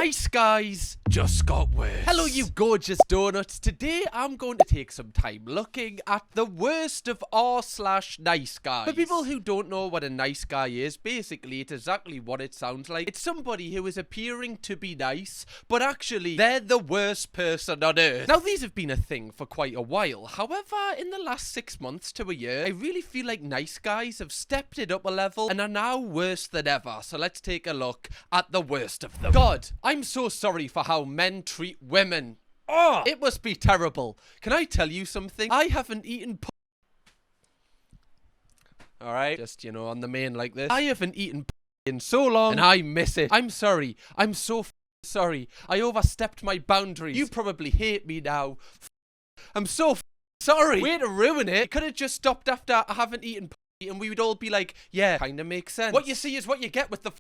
Nice guys just got worse. Hello, you gorgeous donuts. Today, I'm going to take some time looking at the worst of r/nice guys. For people who don't know what a nice guy is, basically, it's exactly what it sounds like. It's somebody who is appearing to be nice, but actually, they're the worst person on earth. Now, these have been a thing for quite a while. However, in the last 6 months to a year, I really feel like nice guys have stepped it up a level and are now worse than ever. So let's take a look at the worst of them. God, I'm so sorry for how men treat women. Oh, it must be terrible. Can I tell you something? I haven't eaten Alright, just, you know, on the main like this. I haven't eaten in so long, and I miss it. I'm sorry. I'm so sorry. I overstepped my boundaries. You probably hate me now. I'm so sorry. Way to ruin it. You could have just stopped after I haven't eaten and we would all be like, yeah, kinda makes sense. What you see is what you get with the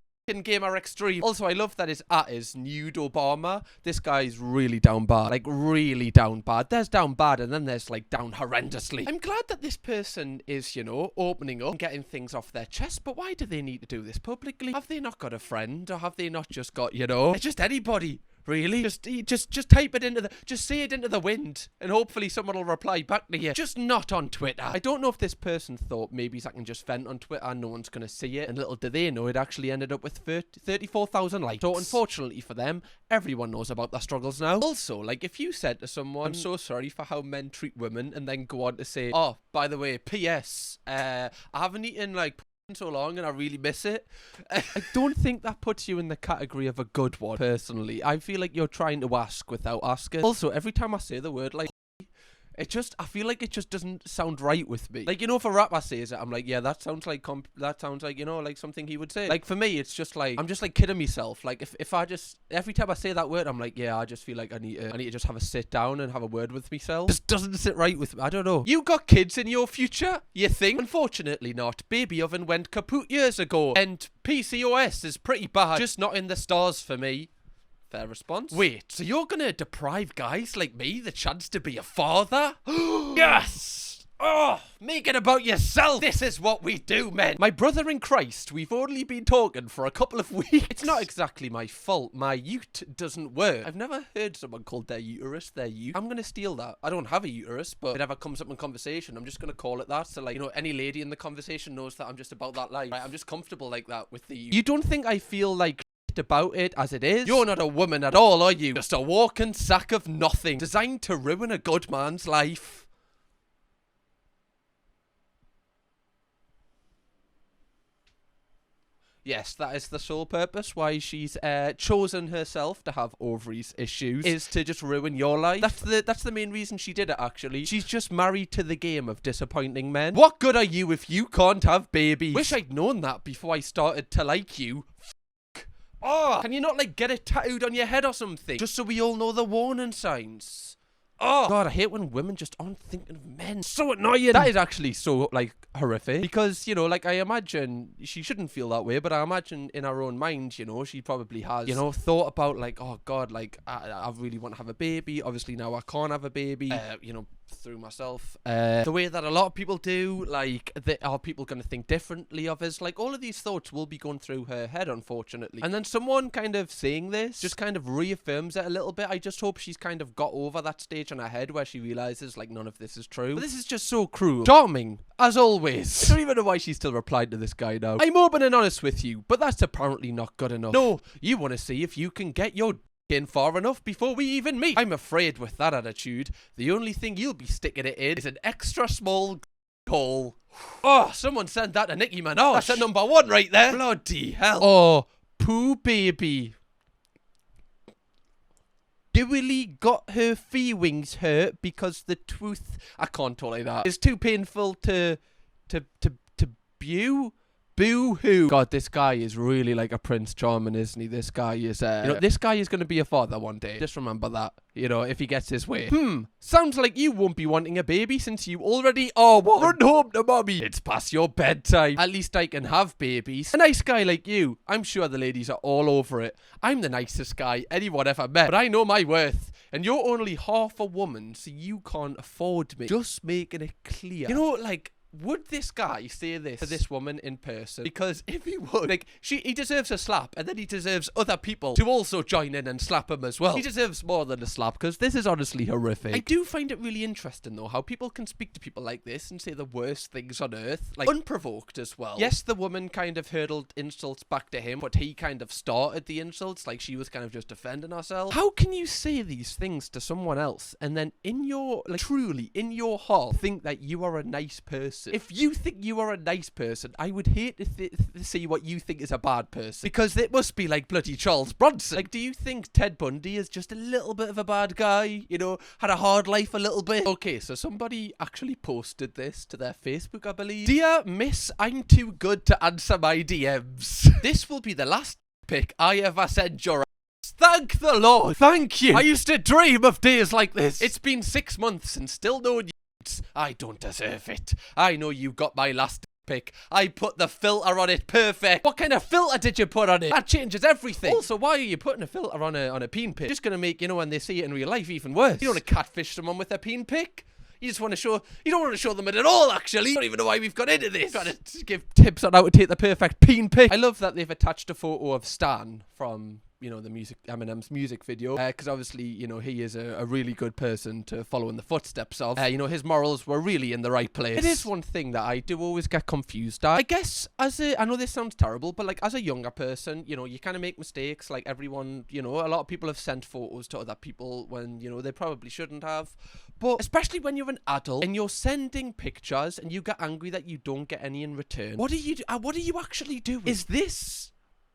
Gamer Extreme. Also, I love that his at is Nude Obama. This guy's really down bad. Like, really down bad. There's down bad and then there's, like, down horrendously. I'm glad that this person is, you know, opening up and getting things off their chest, but why do they need to do this publicly? Have they not got a friend? Or have they not just got, you know, just anybody? Really? Just type it into just say it into the wind and hopefully someone will reply back to you. Just not on Twitter. I don't know if this person thought maybe I can just vent on Twitter and no one's going to see it. And little do they know it actually ended up with 34,000 likes. So unfortunately for them, everyone knows about their struggles now. Also, like if you said to someone, I'm so sorry for how men treat women, and then go on to say, oh, by the way, P.S. I haven't eaten like so long and I really miss it. I don't think that puts you in the category of a good one, personally. I feel like you're trying to ask without asking. Also, every time I say the word like I feel like it just doesn't sound right with me. Like, you know, if a rapper says it, I'm like, yeah, that sounds like, you know, like something he would say. Like, for me, it's just like, I'm just like kidding myself. Like, if I just, every time I say that word, I'm like, yeah, I just feel like I need to just have a sit down and have a word with myself. Just doesn't sit right with me. I don't know. You got kids in your future? You think? Unfortunately not. Baby oven went kaput years ago. And PCOS is pretty bad. Just not in the stars for me. Fair response. Wait, so you're gonna deprive guys like me the chance to be a father? Yes! Oh, make it about yourself. This is what we do, men. My brother in Christ, we've only been talking for a couple of weeks. It's not exactly my fault. My ute doesn't work. I've never heard someone called their uterus their ute. I'm gonna steal that. I don't have a uterus, but if it ever comes up in conversation, I'm just gonna call it that. So, like, you know, any lady in the conversation knows that I'm just about that life. Right? I'm just comfortable like that with the ute. You don't think I feel like about it as it is? You're not a woman at all, are you? Just a walking sack of nothing, designed to ruin a good man's life. Yes, that is the sole purpose why she's chosen herself to have ovaries issues, is to just ruin your life. That's the main reason she did it, actually. She's just married to the game of disappointing men. What good are you if you can't have babies? Wish I'd known that before I started to like you. Oh, can you not, like, get it tattooed on your head or something? Just so we all know the warning signs. Oh, God, I hate when women just aren't thinking of men. So annoying. That is actually so, like, horrific. Because, you know, like, I imagine she shouldn't feel that way, but I imagine in her own mind, you know, she probably has, you know, thought about, like, oh, God, like, I really want to have a baby. Obviously, now I can't have a baby, you know, through myself. The way that a lot of people do, like, are people going to think differently of us? Like, all of these thoughts will be going through her head, unfortunately. And then someone kind of saying this just kind of reaffirms it a little bit. I just hope she's kind of got over that stage in her head where she realizes, like, none of this is true. But this is just so cruel. Charming, as always. I don't even know why she still replied to this guy now. I'm open and honest with you, but that's apparently not good enough. No, you want to see if you can get your in far enough before we even meet. I'm afraid with that attitude, the only thing you'll be sticking it in is an extra small hole. Oh, someone sent that to Nicki Minaj. That's a #1 right there. Bloody hell. Oh, poo baby. Dooley got her feelings hurt because the truth, I can't talk like that. It's too painful to bew. Boo-hoo. God, this guy is really like a Prince Charming, isn't he? This guy is, you know, this guy is going to be a father one day. Just remember that, you know, if he gets his way. Sounds like you won't be wanting a baby since you already are one. Run home to mommy. It's past your bedtime. At least I can have babies. A nice guy like you. I'm sure the ladies are all over it. I'm the nicest guy anyone ever met, but I know my worth. And you're only half a woman, so you can't afford me. Just making it clear. You know, like, would this guy say this to this woman in person? Because if he would, like, he deserves a slap, and then he deserves other people to also join in and slap him as well. He deserves more than a slap, because this is honestly horrific. I do find it really interesting, though, how people can speak to people like this and say the worst things on earth, like, unprovoked as well. Yes, the woman kind of hurled insults back to him, but he kind of started the insults, like she was kind of just defending herself. How can you say these things to someone else, and then in your, like, truly, in your heart, think that you are a nice person? If you think you are a nice person, I would hate to see what you think is a bad person, because it must be like bloody Charles Bronson. Like, do you think Ted Bundy is just a little bit of a bad guy? You know, had a hard life a little bit? Okay, so somebody actually posted this to their Facebook, I believe. Dear Miss, I'm too good to answer my DMs. This will be the last pic I ever send your ass. Thank the Lord. Thank you. I used to dream of days like this. It's been 6 months and still no news. I don't deserve it. I know you got my last pic. I put the filter on it. Perfect. What kind of filter did you put on it? That changes everything. Also, why are you putting a filter on a peen pic? Just gonna make, you know, when they see it in real life, even worse. You don't want to catfish someone with a peen pic. You just want to show, you don't want to show them it at all, actually. I don't even know why we've got into this. Trying to give tips on how to take the perfect peen pic. I love that they've attached a photo of Stan from, you know, the Eminem's music video, because obviously, you know, he is a really good person to follow in the footsteps of. You know, his morals were really in the right place. It is one thing that I do always get confused at. I guess I know this sounds terrible, but like as a younger person, you know, you kind of make mistakes. Like everyone, you know, a lot of people have sent photos to other people when, you know, they probably shouldn't have. But especially when you're an adult and you're sending pictures and you get angry that you don't get any in return. What are you actually doing? Is this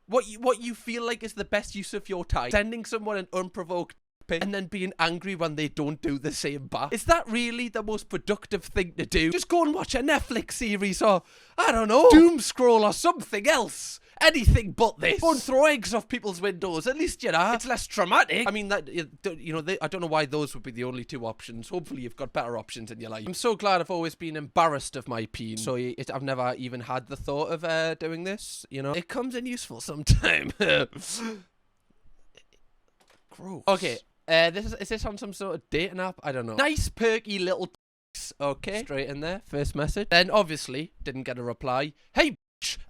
what you feel like is the best use of your time? Sending someone an unprovoked pic and then being angry when they don't do the same back? Is that really the most productive thing to do? Just go and watch a Netflix series or, I don't know, doom scroll or something else. Anything but this. Go and throw eggs off people's windows. At least, you know, it's less traumatic. I mean, that, you know, I don't know why those would be the only two options. Hopefully you've got better options in your life. I'm so glad I've always been embarrassed of my peen. So I've never even had the thought of doing this, you know. It comes in useful sometime. Gross. Okay, is this on some sort of dating app? I don't know. Nice, perky little okay. Straight in there, first message. Then, obviously, didn't get a reply. Hey,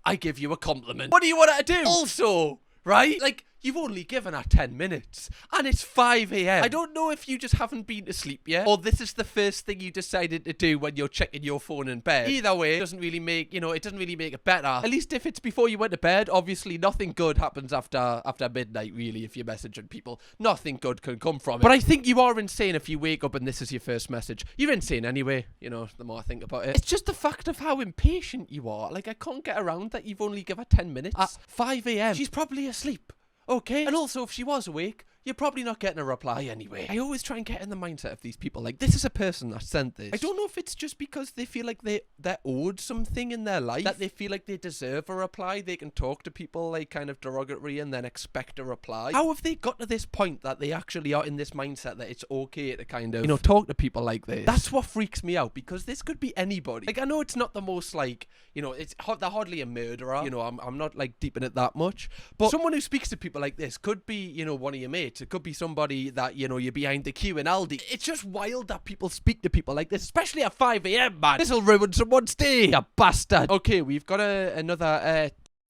I give you a compliment. What do you want her to do? Also, right? Like, you've only given her 10 minutes and it's 5 a.m. I don't know if you just haven't been to sleep yet or this is the first thing you decided to do when you're checking your phone in bed. Either way, it doesn't really make, you know, it doesn't really make it better. At least if it's before you went to bed, obviously nothing good happens after midnight, really, if you're messaging people. Nothing good can come from it. But I think you are insane if you wake up and this is your first message. You're insane anyway, you know, the more I think about it. It's just the fact of how impatient you are. Like, I can't get around that you've only given her 10 minutes. At 5 a.m. She's probably asleep. Okay, and also if she was awake, you're probably not getting a reply anyway. I always try and get in the mindset of these people. Like, this is a person that sent this. I don't know if it's just because they feel like they're owed something in their life, that they feel like they deserve a reply. They can talk to people like kind of derogatory and then expect a reply. How have they got to this point that they actually are in this mindset that it's okay to kind of, you know, talk to people like this? That's what freaks me out, because this could be anybody. Like, I know it's not the most, like, you know, they're hardly a murderer. You know, I'm not like deep in it that much, but someone who speaks to people like this could be, you know, one of your mates. It could be somebody that, you know, you're behind the queue in Aldi. It's just wild that people speak to people like this, especially at 5 a.m, man. This'll ruin someone's day, you bastard. Okay, we've got another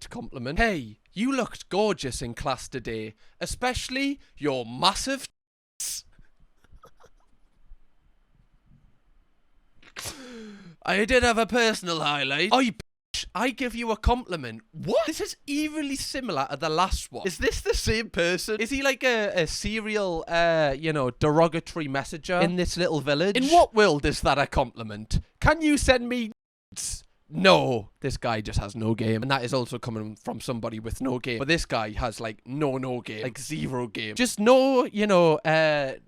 compliment. Hey, you looked gorgeous in class today, especially your massive I did have a personal highlight. I give you a compliment. What? This is eerily similar to the last one. Is this the same person? Is he like a serial, you know, derogatory messenger in this little village? In what world is that a compliment? Can you send me No, this guy just has no game. And that is also coming from somebody with no game. But this guy has like no game. Like zero game. Just no, you know,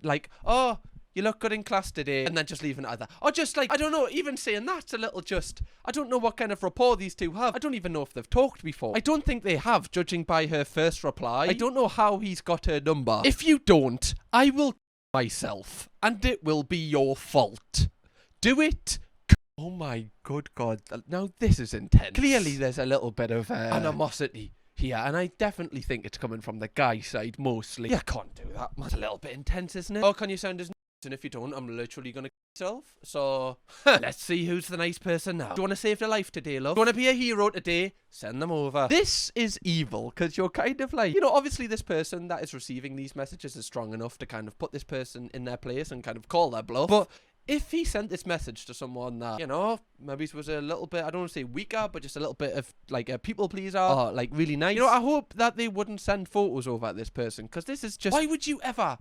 like, oh, you look good in class today, and then just leaving it at that. Or just like, I don't know, even saying that's a little just, I don't know what kind of rapport these two have. I don't even know if they've talked before. I don't think they have, judging by her first reply. I don't know how he's got her number. If you don't, I will myself, and it will be your fault. Do it. Oh my good God. Now this is intense. Clearly there's a little bit of animosity here, and I definitely think it's coming from the guy side mostly. You can't do that. That's a little bit intense, isn't it? Or can you sound as and if you don't, I'm literally gonna kill myself. So, let's see who's the nice person now. Do you want to save their life today, love? Do you want to be a hero today? Send them over. This is evil, because you're kind of like, obviously this person that is receiving these messages is strong enough to kind of put this person in their place and kind of call their bluff. But if he sent this message to someone that, maybe was a little bit, I don't want to say weaker, but just a little bit of like a people pleaser or like really nice, I hope that they wouldn't send photos over at this person, because this is just, why would you ever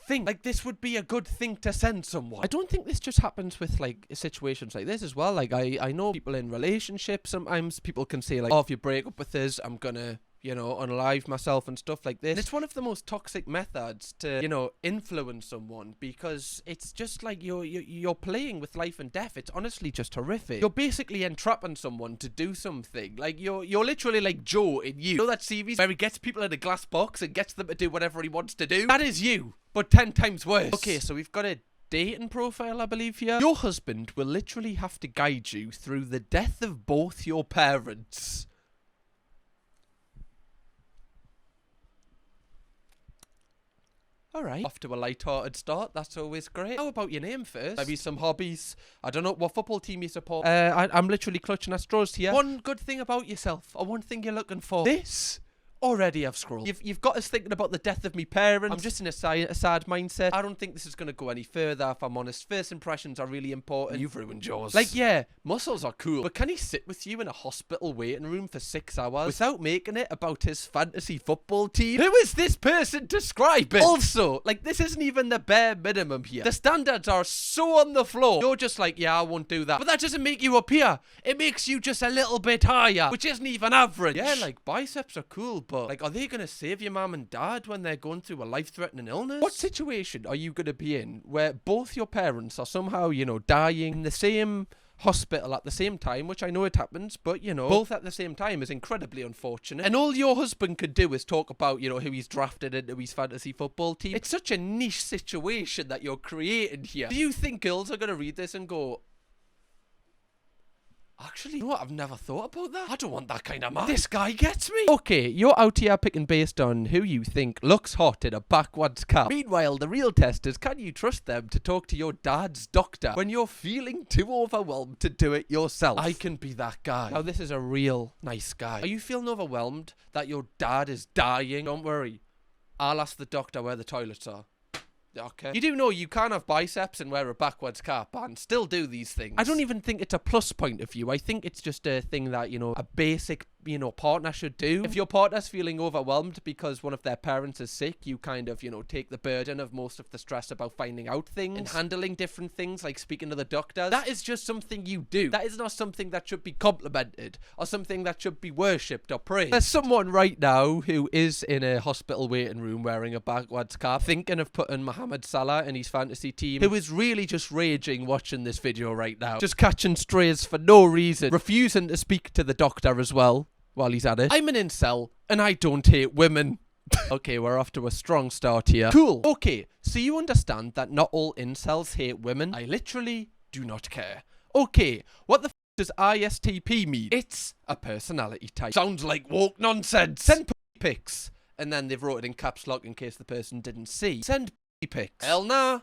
think like this would be a good thing to send someone? I don't think this just happens with like situations like this as well. Like I know people in relationships, sometimes people can say like, oh, if you break up with us, I'm gonna unalive myself and stuff like this. And it's one of the most toxic methods to, influence someone, because it's just like you're playing with life and death. It's honestly just horrific. You're basically entrapping someone to do something. Like you're literally like Joe in You. You know that series where he gets people in a glass box and gets them to do whatever he wants to do? That is you, but 10 times worse. Okay, so we've got a dating profile, I believe, here. Your husband will literally have to guide you through the death of both your parents. Alright. Off to a light-hearted start. That's always great. How about your name first? Maybe some hobbies. I don't know what football team you support. I'm literally clutching at straws here. One good thing about yourself, or one thing you're looking for. This. Already I've scrolled. You've got us thinking about the death of me parents. I'm just in a sad mindset. I don't think this is going to go any further, if I'm honest. First impressions are really important. You've ruined yours. Like, yeah, muscles are cool, but can he sit with you in a hospital waiting room for 6 hours without making it about his fantasy football team? Who is this person describing? Also, like, this isn't even the bare minimum here. The standards are so on the floor. You're just like, yeah, I won't do that. But that doesn't make you appear. It makes you just a little bit higher, which isn't even average. Yeah, like, biceps are cool, but like, are they gonna save your mum and dad when they're going through a life-threatening illness? What situation are you gonna be in where both your parents are somehow, dying in the same hospital at the same time, which I know it happens, but both at the same time is incredibly unfortunate. And all your husband could do is talk about, who he's drafted into his fantasy football team. It's such a niche situation that you're creating here. Do you think girls are gonna read this and go, actually, you know what? I've never thought about that. I don't want that kind of man. This guy gets me. Okay, you're out here picking based on who you think looks hot in a backwards cap. Meanwhile, the real test is, can you trust them to talk to your dad's doctor when you're feeling too overwhelmed to do it yourself? I can be that guy. Now, this is a real nice guy. Are you feeling overwhelmed that your dad is dying? Don't worry. I'll ask the doctor where the toilets are. Okay. You do know you can have biceps and wear a backwards cap and still do these things. I don't even think it's a plus point of view. I think it's just a thing that, a basic, partner should do. If your partner's feeling overwhelmed because one of their parents is sick, you kind of, take the burden of most of the stress about finding out things and handling different things, like speaking to the doctor. That is just something you do. That is not something that should be complimented or something that should be worshipped or praised. There's someone right now who is in a hospital waiting room wearing a backwards cap, thinking of putting Mohamed Salah in his fantasy team, who is really just raging watching this video right now. Just catching strays for no reason, refusing to speak to the doctor as well while he's at it. I'm an incel, and I don't hate women. Okay, we're off to a strong start here. Cool. Okay, so you understand that not all incels hate women. I literally do not care. Okay, what the f does ISTP mean? It's a personality type. Sounds like woke nonsense. Send pics. And then they've wrote it in caps lock in case the person didn't see. Send pics. Hell nah.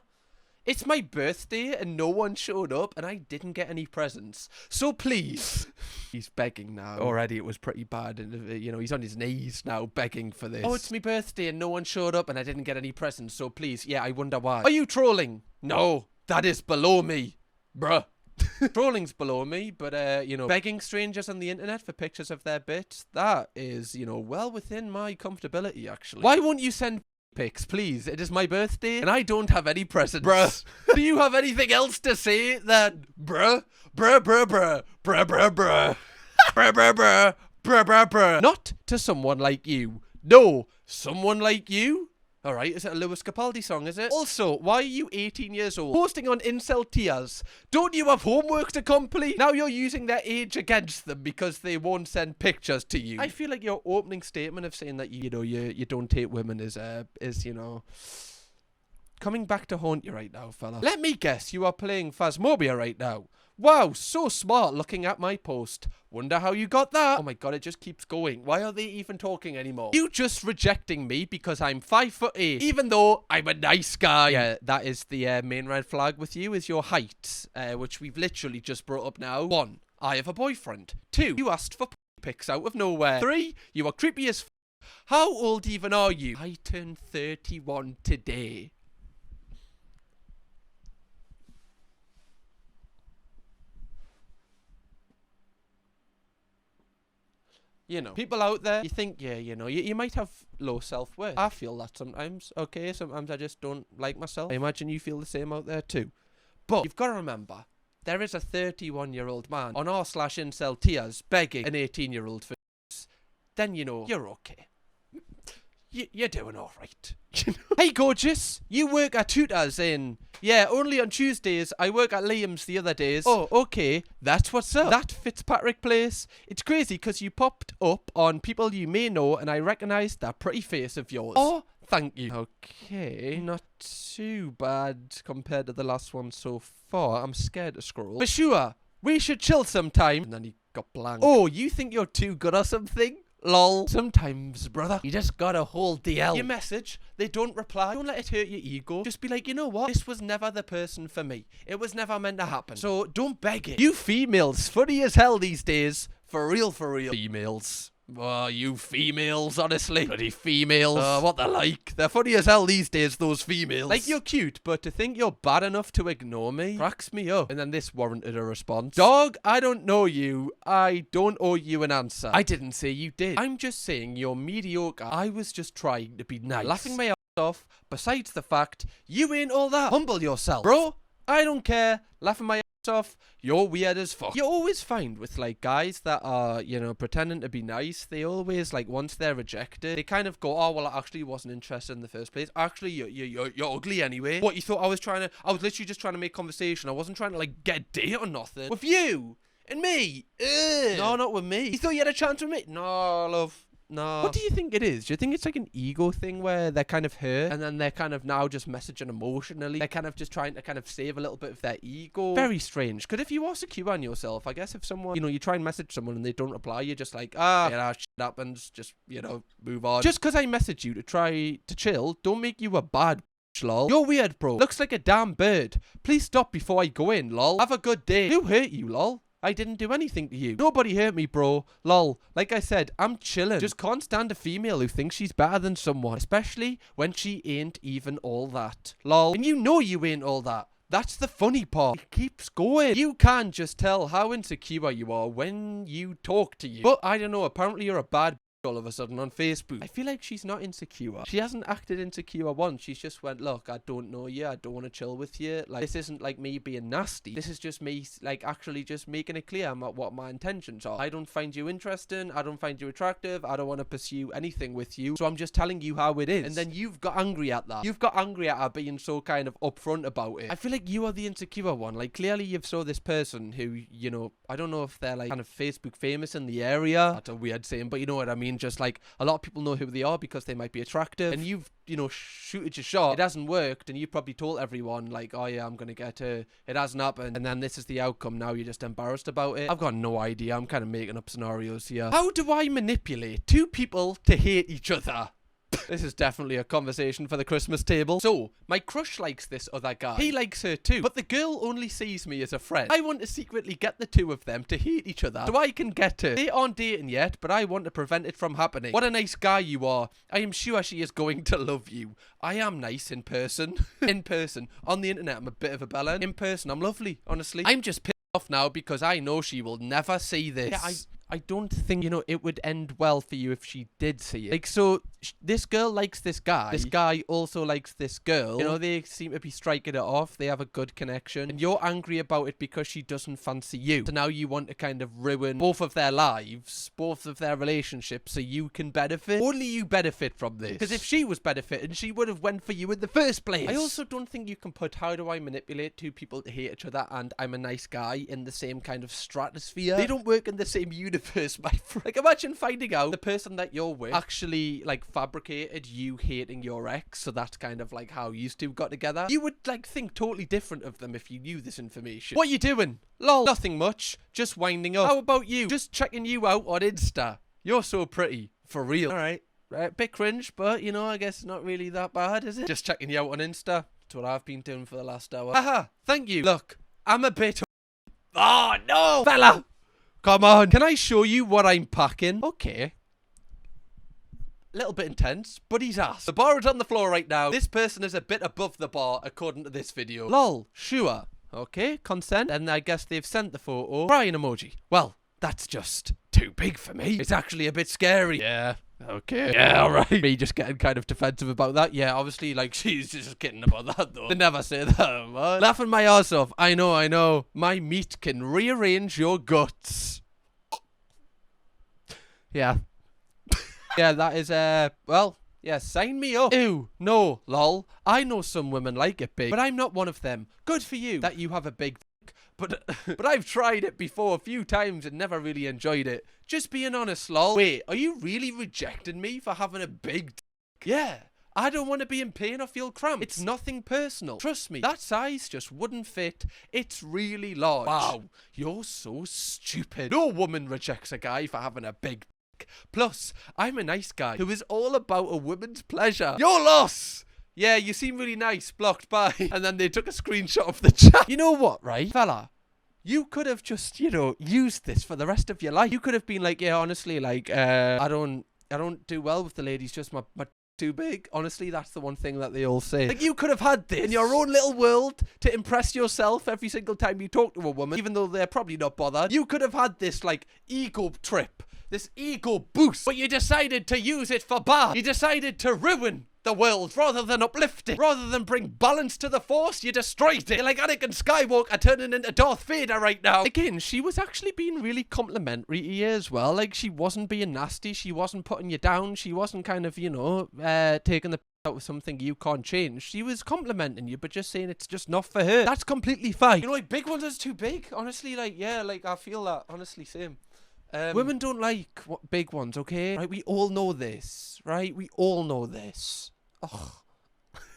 It's my birthday and no one showed up and I didn't get any presents. So please. He's begging now. Already it was pretty bad and, he's on his knees now begging for this. Oh, it's my birthday and no one showed up and I didn't get any presents. So please, yeah, I wonder why. Are you trolling? No, that is below me. Bruh. Trolling's below me, but, begging strangers on the internet for pictures of their bits, that is, well within my comfortability, actually. Why won't you send pics, please? It is my birthday and I don't have any presents. Bruh. Do you have anything else to say than bruh? Bruh, bruh, bruh. Bruh, bruh, bruh. Bruh, bruh, bruh. Bruh, bruh, bruh. Not to someone like you. No, someone like you? Alright, is it a Lewis Capaldi song, is it? Also, why are you 18 years old posting on incel tears? Don't you have homework to complete? Now you're using their age against them because they won't send pictures to you. I feel like your opening statement of saying that, you don't hate women is coming back to haunt you right now, fella. Let me guess, you are playing Phasmophobia right now. Wow, so smart looking at my post. Wonder how you got that. Oh my god, it just keeps going. Why are they even talking anymore? You just rejecting me because I'm 5'8", even though I'm a nice guy. Yeah, that is the main red flag with you, is your height, which we've literally just brought up now. 1, I have a boyfriend. 2, you asked for pics out of nowhere. 3, you are creepy as How old even are you? I turned 31 today. You know, people out there, you think, yeah, you know, you might have low self-worth. I feel that sometimes, okay? Sometimes I just don't like myself. I imagine you feel the same out there too. But you've got to remember, there is a 31-year-old man on r/incel tiers begging an 18-year-old for then, you know, you're okay. You're doing all right. Hey, gorgeous. You work at Tutors in... Yeah, only on Tuesdays. I work at Liam's the other days. Oh, okay. That's what's up. That Fitzpatrick place. It's crazy because you popped up on people you may know and I recognised that pretty face of yours. Oh, thank you. Okay. Not too bad compared to the last one so far. I'm scared to scroll. For sure. We should chill sometime. And then he got blank. Oh, you think you're too good or something? Lol. Sometimes, brother, you just gotta hold the L. Your message, they don't reply. Don't let it hurt your ego. Just be like, you know what? This was never the person for me. It was never meant to happen. So don't beg it. You females, funny as hell these days. For real, for real. Females. Oh, you females, honestly. Bloody females. What they're like. They're funny as hell these days, those females. Like, you're cute, but to think you're bad enough to ignore me cracks me up. And then this warranted a response. Dog, I don't know you. I don't owe you an answer. I didn't say you did. I'm just saying you're mediocre. I was just trying to be nice. Laughing my ass off. Besides the fact, you ain't all that. Humble yourself. Bro, I don't care. Laughing my off, you're weird as fuck. You always find with like guys that are, you know, pretending to be nice, they always like once they're rejected, they kind of go, oh well, I actually wasn't interested in the first place. Actually, you're ugly anyway. What, you thought I was literally just trying to make conversation. I wasn't trying to like get a date or nothing. With you and me. Ugh. No, not with me. You thought you had a chance with me? No, love. No. What do you think it is? Do you think it's like an ego thing where they're kind of hurt and then they're kind of now just messaging emotionally? They're kind of just trying to kind of save a little bit of their ego. Very strange. Because if you are secure on yourself, I guess if someone, you know, you try and message someone and they don't reply, you're just like, yeah, shit happens. Just, you know, move on. Just because I message you to try to chill, don't make you a bad lol. You're weird, bro. Looks like a damn bird. Please stop before I go in, lol. Have a good day. Who hurt you, lol? I didn't do anything to you. Nobody hurt me, bro. Lol. Like I said, I'm chilling. Just can't stand a female who thinks she's better than someone. Especially when she ain't even all that. Lol. And you know you ain't all that. That's the funny part. It keeps going. You can just tell how insecure you are when you talk to you. But I don't know, apparently you're a bad all of a sudden on Facebook. I feel like she's not insecure. She hasn't acted insecure once. She's just went, look, I don't know you. I don't want to chill with you. Like, this isn't like me being nasty. This is just me, like, actually just making it clear what my intentions are. I don't find you interesting. I don't find you attractive. I don't want to pursue anything with you. So I'm just telling you how it is. And then you've got angry at that. You've got angry at her being so kind of upfront about it. I feel like you are the insecure one. Like, clearly you've saw this person who, you know, I don't know if they're like kind of Facebook famous in the area. That's a weird saying, but you know what I mean? Just like a lot of people know who they are because they might be attractive, and you've, you know, shooted your shot. It hasn't worked, and you've probably told everyone like, oh yeah, I'm gonna get her. It hasn't happened, and then this is the outcome. Now you're just embarrassed about it. I've got no idea. I'm kind of making up scenarios here. How do I manipulate two people to hate each other? This is definitely a conversation for the Christmas table. So, my crush likes this other guy. He likes her too. But the girl only sees me as a friend. I want to secretly get the two of them to hate each other so I can get her. They aren't dating yet, but I want to prevent it from happening. What a nice guy you are. I am sure she is going to love you. I am nice in person. In person. On the internet, I'm a bit of a bellend. In person, I'm lovely, honestly. I'm just pissed off now because I know she will never see this. Yeah, I don't think, you know, it would end well for you if she did see it. Like, so, this girl likes this guy. This guy also likes this girl. You know, they seem to be striking it off. They have a good connection. And you're angry about it because she doesn't fancy you. So now you want to kind of ruin both of their lives, both of their relationships, so you can benefit. Only you benefit from this. Because if she was benefiting, she would have went for you in the first place. I also don't think you can put how do I manipulate two people to hate each other and I'm a nice guy in the same kind of stratosphere. They don't work in the same universe. universe, my friend. Like, imagine finding out the person that you're with actually, like, fabricated you hating your ex, so that's kind of like how you two got together. You would, like, think totally different of them if you knew this information. What you doing? Lol. Nothing much. Just winding up. How about you? Just checking you out on Insta. You're so pretty. For real. Alright. Right, bit cringe, but, you know, I guess not really that bad, is it? Just checking you out on Insta. That's what I've been doing for the last hour. Haha, thank you. Look, I'm a bit... Oh, no! Fella! Come on. Can I show you what I'm packing? Okay. Little bit intense, but he's asked. The bar is on the floor right now. This person is a bit above the bar, according to this video. Lol, sure. Okay, consent. And I guess they've sent the photo. Crying emoji. Well, that's just too big for me. It's actually a bit scary. Yeah. Okay. Yeah, alright. Me just getting kind of defensive about that. Yeah, obviously, like, she's just kidding about that, though. They never say that, man. Laughing my ass off. I know. My meat can rearrange your guts. Yeah. Yeah, that is, well, yeah, sign me up. Ew, no, lol. I know some women like it big, but I'm not one of them. Good for you that you have a big dick. But I've tried it before a few times and never really enjoyed it. Just being honest, lol. Wait, are you really rejecting me for having a big dick? Yeah. I don't want to be in pain or feel cramped. It's nothing personal. Trust me, that size just wouldn't fit. It's really large. Wow, you're so stupid. No woman rejects a guy for having a big dick. Plus, I'm a nice guy who is all about a woman's pleasure. Your loss! Yeah, you seem really nice, blocked by. And then they took a screenshot of the chat. You know what, right, fella? You could have just, you know, used this for the rest of your life. You could have been like, yeah, honestly, like, I don't do well with the ladies, just my too big. Honestly, that's the one thing that they all say. Like, you could have had this in your own little world to impress yourself every single time you talk to a woman, even though they're probably not bothered. You could have had this, like, ego trip, this ego boost, but you decided to use it for bad. You decided to ruin the world rather than uplift it. Rather than bring balance to the force, you destroyed it. You're like Anakin Skywalker turning into Darth Vader right now. Again, she was actually being really complimentary to you as well. Like, she wasn't being nasty. She wasn't putting you down. She wasn't kind of, you know, taking the out of something you can't change. She was complimenting you, but just saying it's just not for her. That's completely fine. You know, like, big ones are too big. Honestly, like, yeah, like, I feel that. Honestly, same. Women don't like big ones, okay? Right, we all know this, right? We all know this. Ugh.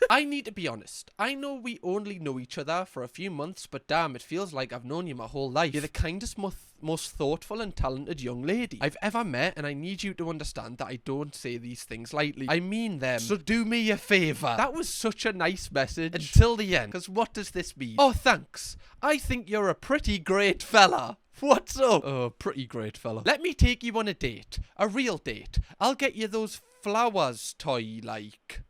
I need to be honest. I know we only know each other for a few months, but damn, it feels like I've known you my whole life. You're the kindest, most thoughtful and talented young lady I've ever met, and I need you to understand that I don't say these things lightly. I mean them. So do me a favour. That was such a nice message. Until the end. Because what does this mean? Oh, thanks. I think you're a pretty great fella. What's up? Oh, pretty great fella. Let me take you on a date. A real date. I'll get you those flowers toy-like.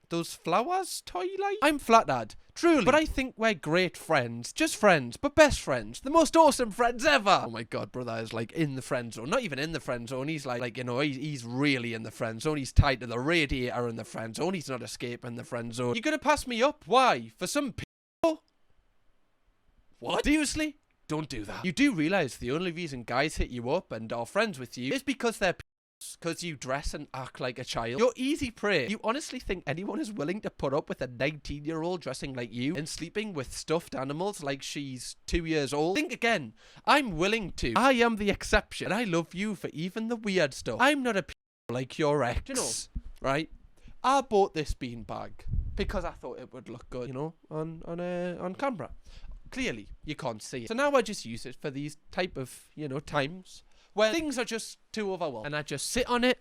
Those flowers toy-like? I'm flattered. Truly. But I think we're great friends. Just friends, but best friends. The most awesome friends ever. Oh my god, brother is like in the friend zone. Not even in the friend zone. He's like, you know, he's really in the friend zone. He's tied to the radiator in the friend zone. He's not escaping the friend zone. You're gonna pass me up? Why? For some people? What? Seriously? Don't do that. You do realize the only reason guys hit you up and are friends with you is because they're because you dress and act like a child. You're easy prey. You honestly think anyone is willing to put up with a 19-year-old dressing like you and sleeping with stuffed animals like she's 2 years old? Think again. I'm willing to. I am the exception, and I love you for even the weird stuff. I'm not a like your ex. You know, right? I bought this beanbag because I thought it would look good, you know, on camera. Clearly, you can't see it. So now I just use it for these type of, you know, times where things are just too overwhelming. And I just sit on it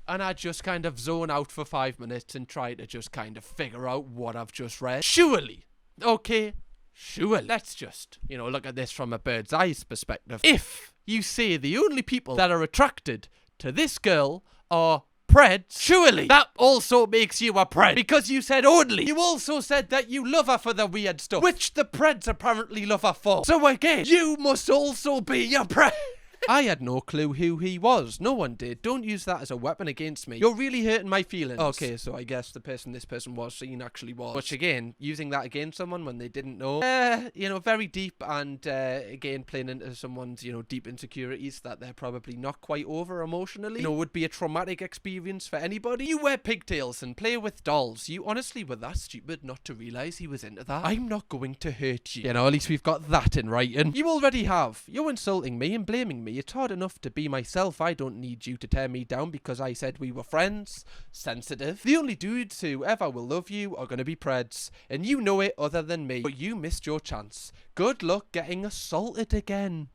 and I just kind of zone out for 5 minutes and try to just kind of figure out what I've just read. Surely. Okay. Surely. Let's just, you know, look at this from a bird's eye perspective. If you say the only people that are attracted to this girl are Preds, surely that also makes you a pred. Because you said only. You also said that you love her for the weird stuff, which the Preds apparently love her for. So again, you must also be a pred. I had no clue who he was. No one did. Don't use that as a weapon against me. You're really hurting my feelings. Okay, so I guess the person this person was seen actually was. Which again, using that against someone when they didn't know, you know, very deep, and again, playing into someone's, you know, deep insecurities that they're probably not quite over emotionally, you know, would be a traumatic experience for anybody. You wear pigtails and play with dolls. You honestly were that stupid not to realize he was into that. I'm not going to hurt you. You know, at least we've got that in writing. You already have. You're insulting me and blaming me me. It's hard enough to be myself. I don't need you to tear me down because I said we were friends. Sensitive. The only dudes who ever will love you are gonna be preds, and you know it other than me. But you missed your chance. Good luck getting assaulted again.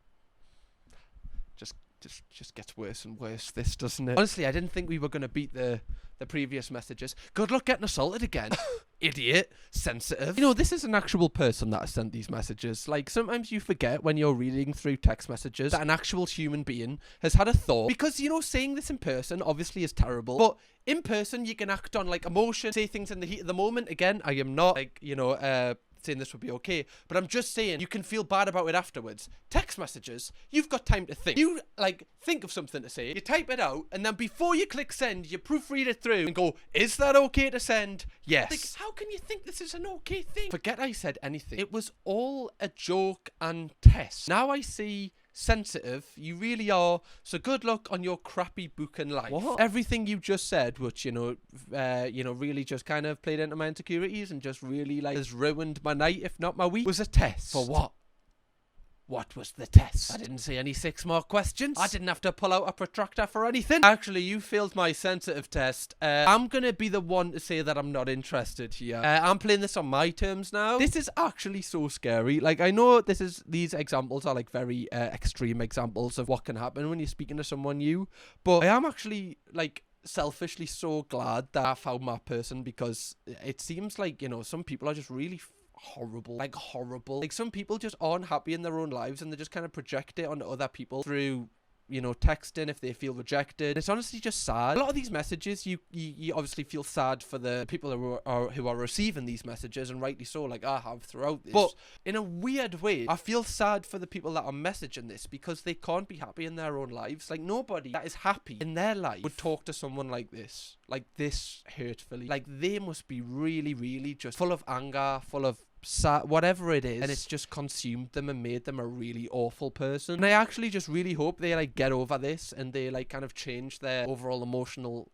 Just gets worse and worse, this, doesn't it? Honestly, I didn't think we were gonna beat the previous messages. Good luck getting assaulted again. Idiot. Sensitive. You know, this is an actual person that has sent these messages. Like, sometimes you forget when you're reading through text messages that an actual human being has had a thought. Because, you know, saying this in person obviously is terrible. But in person, you can act on, like, emotion, say things in the heat of the moment. Again, I am not, like, you know, saying this would be okay, but I'm just saying you can feel bad about it afterwards. Text messages, you've got time to think. You, like, think of something to say, you type it out, and then before you click send, you proofread it through and go, is that okay to send? Yes. Like, how can you think this is an okay thing? Forget I said anything. It was all a joke and test. Now I see sensitive, you really are, so good luck on your crappy book in life. What? Everything you just said, which, you know, really just kind of played into my insecurities and just really, like, has ruined my night, if not my week, was a test. For what? What was the test? I didn't see any 6 more questions. I didn't have to pull out a protractor for anything. Actually, you failed my sensitive test. I'm gonna be the one to say that I'm not interested here. I'm playing this on my terms now. This is actually so scary. Like, I know these examples are, like, very extreme examples of what can happen when you're speaking to someone new, but I am actually, like, selfishly so glad that I found my person, because it seems like, you know, some people are just really horrible. Like, some people just aren't happy in their own lives and they just kind of project it onto other people through, you know, texting if they feel rejected. It's honestly just sad. A lot of these messages, you obviously feel sad for the people who are receiving these messages, and rightly so, like I have throughout this. But in a weird way, I feel sad for the people that are messaging this, because they can't be happy in their own lives. Like, nobody that is happy in their life would talk to someone like this hurtfully. Like, they must be really, really just full of anger, full of sad, whatever it is, and it's just consumed them and made them a really awful person. And I actually just really hope they, like, get over this and they, like, kind of change their overall emotional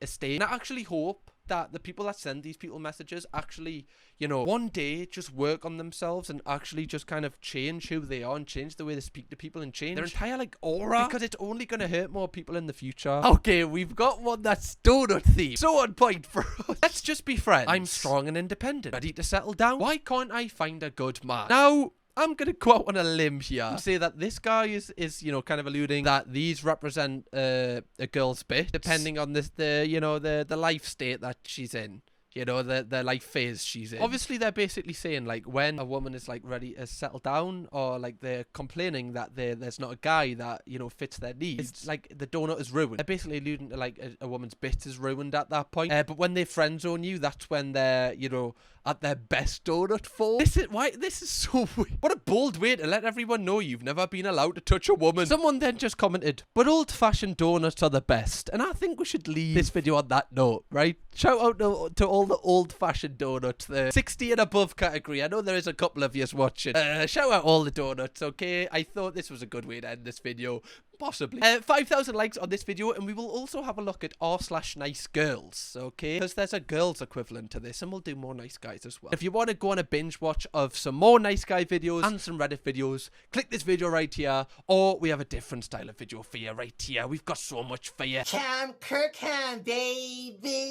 estate. And I actually hope that the people that send these people messages actually, you know, one day just work on themselves and actually just kind of change who they are and change the way they speak to people and change their entire, like, aura, because it's only going to hurt more people in the future. Okay, we've got one that's donut themed. So on point for us. Let's just be friends. I'm strong and independent, ready to settle down. Why can't I find a good man? Now, I'm going to go out on a limb here and say that this guy is, you know, kind of alluding that these represent a girl's bit, depending on the life state that she's in. You know, the life phase she's in. Obviously, they're basically saying, like, when a woman is, like, ready to settle down, or, like, they're complaining that there's not a guy that, you know, fits their needs, it's like the donut is ruined. They're basically alluding to, like, a woman's bit is ruined at that point. But when they friend zone you, that's when they're, you know, at their best donut form. This is so weird. What a bold way to let everyone know you've never been allowed to touch a woman. Someone then just commented, but old-fashioned donuts are the best. And I think we should leave this video on that note, right? Shout out to all the old-fashioned donuts, the 60 and above category. I know there is a couple of yous watching. Shout out all the donuts, okay? I thought this was a good way to end this video. Possibly. 5,000 likes on this video, and we will also have a look at r/nice girls, okay? Because there's a girls equivalent to this, and we'll do more nice guys as well. If you want to go on a binge watch of some more nice guy videos and some Reddit videos, click this video right here, or we have a different style of video for you right here. We've got so much for you. Kirkham, baby.